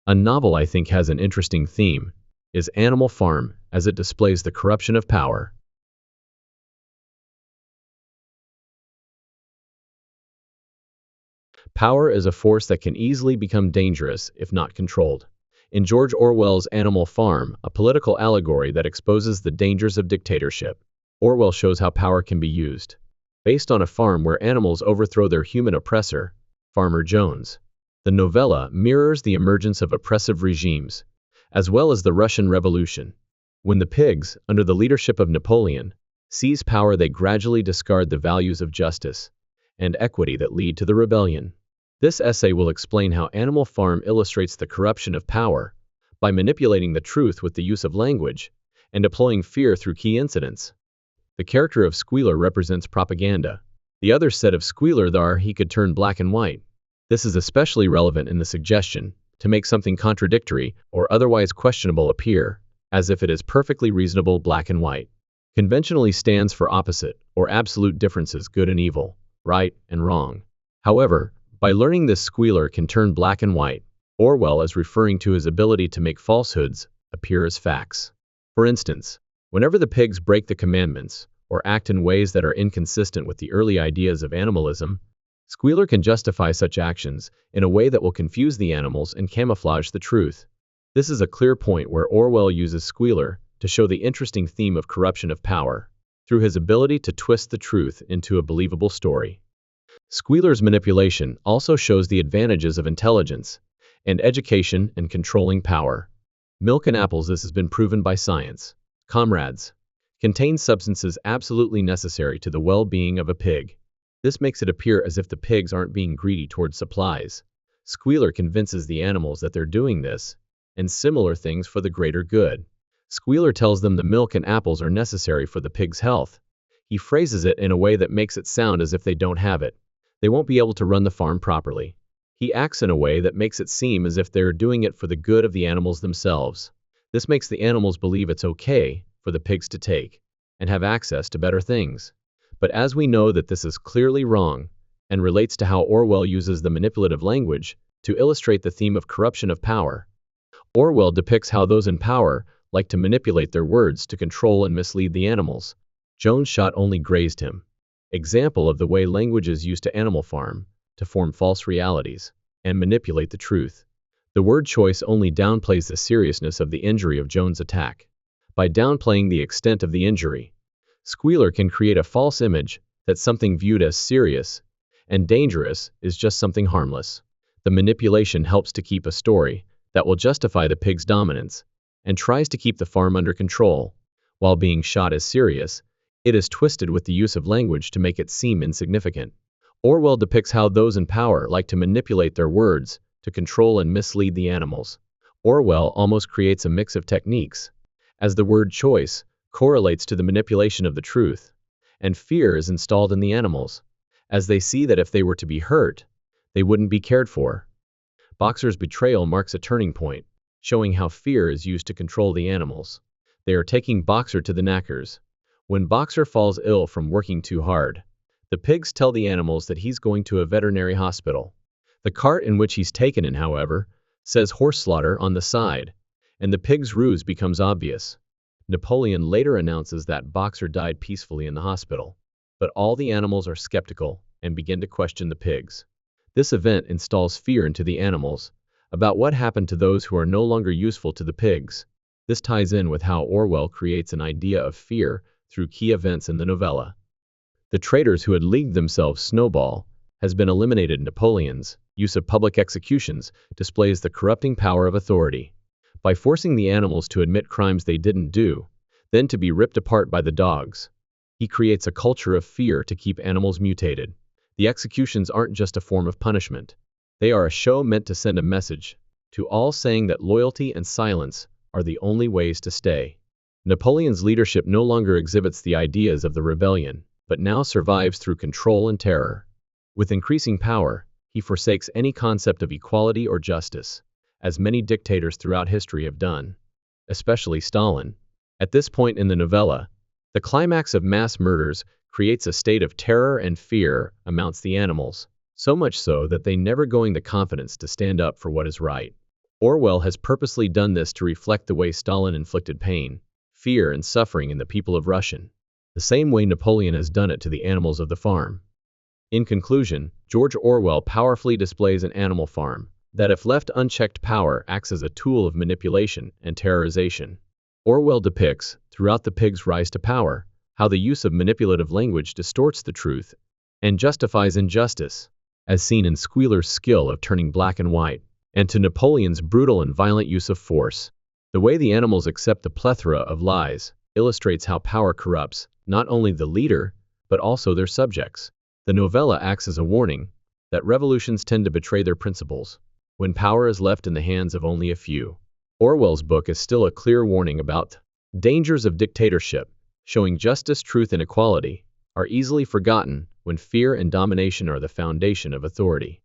A novel I think has an interesting theme is Animal Farm, as it displays the corruption of power. Power is a force that can easily become dangerous if not controlled. In George Orwell's Animal Farm, a political allegory that exposes the dangers of dictatorship, Orwell shows how power can be used. Based on a farm where animals overthrow their human oppressor, Farmer Jones. The novella mirrors the emergence of oppressive regimes, as well as the Russian Revolution. When the pigs, under the leadership of Napoleon, seize power, they gradually discard the values of justice and equity that lead to the rebellion. This essay will explain how Animal Farm illustrates the corruption of power by manipulating the truth with the use of language and deploying fear through key incidents. The character of Squealer represents propaganda. The other said of Squealer that he could turn black and white. This is especially relevant in the suggestion to make something contradictory or otherwise questionable appear as if it is perfectly reasonable. Black and white conventionally stands for opposite or absolute differences, good and evil, right and wrong. However, by learning this Squealer can turn black and white, Orwell is referring to his ability to make falsehoods appear as facts. For instance, whenever the pigs break the commandments or act in ways that are inconsistent with the early ideas of animalism, Squealer can justify such actions in a way that will confuse the animals and camouflage the truth. This is a clear point where Orwell uses Squealer to show the interesting theme of corruption of power through his ability to twist the truth into a believable story. Squealer's manipulation also shows the advantages of intelligence and education in controlling power. Milk and apples, this has been proven by science, comrades, contain substances absolutely necessary to the well-being of a pig. This makes it appear as if the pigs aren't being greedy towards supplies. Squealer convinces the animals that they're doing this and similar things for the greater good. Squealer tells them the milk and apples are necessary for the pig's health. He phrases it in a way that makes it sound as if they don't have it, they won't be able to run the farm properly. He acts in a way that makes it seem as if they're doing it for the good of the animals themselves. This makes the animals believe it's okay for the pigs to take and have access to better things. But as we know that this is clearly wrong and relates to how Orwell uses the manipulative language to illustrate the theme of corruption of power. Orwell depicts how those in power like to manipulate their words to control and mislead the animals. Jones' shot only grazed him. Example of the way language is used to Animal Farm to form false realities and manipulate the truth. The word choice only downplays the seriousness of the injury of Jones' attack. By downplaying the extent of the injury, Squealer can create a false image that something viewed as serious and dangerous is just something harmless. The manipulation helps to keep a story that will justify the pig's dominance and tries to keep the farm under control. While being shot as serious, it is twisted with the use of language to make it seem insignificant. Orwell depicts how those in power like to manipulate their words to control and mislead the animals. Orwell almost creates a mix of techniques, as the word choice correlates to the manipulation of the truth, and fear is installed in the animals, as they see that if they were to be hurt, they wouldn't be cared for. Boxer's betrayal marks a turning point, showing how fear is used to control the animals. They are taking Boxer to the knackers. When Boxer falls ill from working too hard, the pigs tell the animals that he's going to a veterinary hospital. The cart in which he's taken in, however, says horse slaughter on the side, and the pig's ruse becomes obvious. Napoleon later announces that Boxer died peacefully in the hospital, but all the animals are skeptical and begin to question the pigs. This event installs fear into the animals about what happened to those who are no longer useful to the pigs. This ties in with how Orwell creates an idea of fear through key events in the novella. The traitors who had leagued themselves Snowball has been eliminated. Napoleon's use of public executions displays the corrupting power of authority. By forcing the animals to admit crimes they didn't do, then to be ripped apart by the dogs, he creates a culture of fear to keep animals mutated. The executions aren't just a form of punishment. They are a show meant to send a message to all, saying that loyalty and silence are the only ways to stay. Napoleon's leadership no longer exhibits the ideas of the rebellion, but now survives through control and terror. With increasing power, he forsakes any concept of equality or justice, as many dictators throughout history have done, especially Stalin. At this point in the novella, the climax of mass murders creates a state of terror and fear amongst the animals, so much so that they never going the confidence to stand up for what is right. Orwell has purposely done this to reflect the way Stalin inflicted pain, fear, and suffering in the people of Russia, the same way Napoleon has done it to the animals of the farm. In conclusion, George Orwell powerfully displays an animal farm that, if left unchecked, power acts as a tool of manipulation and terrorization. Orwell depicts, throughout The Pig's Rise to Power, how the use of manipulative language distorts the truth and justifies injustice, as seen in Squealer's skill of turning black and white, and to Napoleon's brutal and violent use of force. The way the animals accept the plethora of lies illustrates how power corrupts not only the leader, but also their subjects. The novella acts as a warning that revolutions tend to betray their principles when power is left in the hands of only a few. Orwell's book is still a clear warning about dangers of dictatorship, showing justice, truth, and equality are easily forgotten when fear and domination are the foundation of authority.